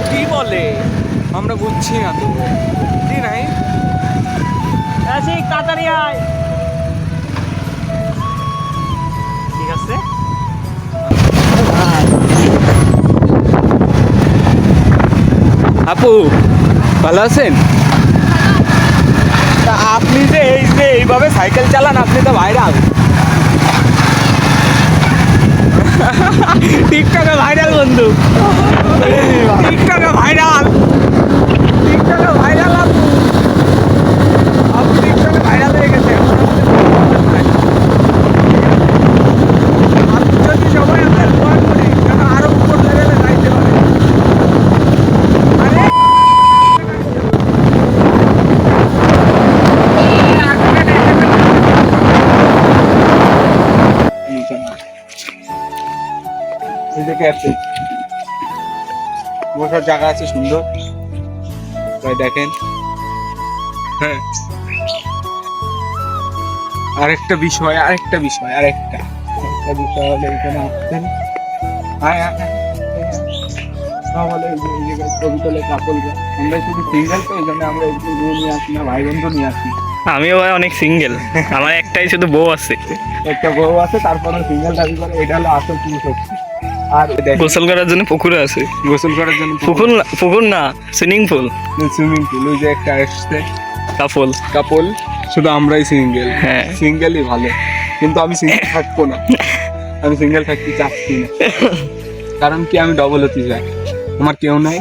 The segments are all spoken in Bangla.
কি বলে আমরা বুঝছি না তো কি নাই তাড়াতাড়ি আয় ঠিক আছে আপু ভালো আছেন তা আপনি যে এইভাবে সাইকেল চালান আপনি তো ভাইরাল টিকটকে ভাইরাল বন্ধু টিকটকে ভাইরাল টিকটকে ভাইরাল আপু টিকটকে ভাইরাল হয়ে গেছে আপনি যদি সবাই আপনার দোয়া করি আরো উপর লেভেলে যাইতে পারে বসার জায়গা আছে সুন্দর তাই দেখেন হ্যাঁ আরেকটা বিষয় হলে এখানে আসছেন ছবি তোলে কাপড় আমরা শুধু সিঙ্গেল তো এই জন্য আমরা নিয়ে আসি না ভাই বন্ধু নিয়ে আসি আমিও ভাই অনেক সিঙ্গেল আমার একটাই শুধু বউ আছে একটা বউ আছে তারপরে সিঙ্গেল দাবি করে এটা হলো আসল পুরুষ হচ্ছে আর গোসল করার জন্য পুকুরে আছে গোসল করার জন্য পুকুর না সুইমিং পুল ওই যে একটা আসছে কাপল শুধু আমরাই সিঙ্গেল হ্যাঁ সিঙ্গেলই ভালো কিন্তু আমি সিঙ্গেল থাকবো না আমি সিঙ্গেল থাকতে চাচ্ছি না কারণ কি আমি ডবল হতে চাই আমার কেউ নাই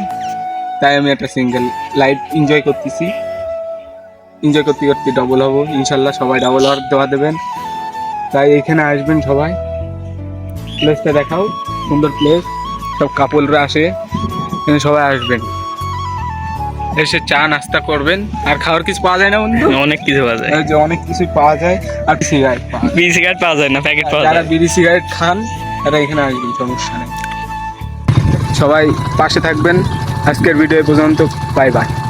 তাই আমি একটা সিঙ্গেল লাইফ এনজয় করতে করতে ডবল হবো ইনশাল্লাহ সবাই ডবল হওয়ার দেওয়া দেবেন তাই এখানে আসবেন সবাই প্লেসটা দেখাও সুন্দর প্লেস সব কাপলরা আসে এখানে সবাই আসবেন এসে চা নাস্তা করবেন আর খাওয়ার কিছু পাওয়া যায় না বন্ধু অনেক কিছু পাওয়া যায় যে অনেক কিছুই পাওয়া যায় আর বিড়ি সিগারেট পাওয়া যায় না প্যাকেট পাওয়া যায় যারা বিড়ি সিগারেট খান তারা এখানে আসবেন সমস্যা নেই সবাই পাশে থাকবেন আজকের ভিডিও পর্যন্ত বাই বাই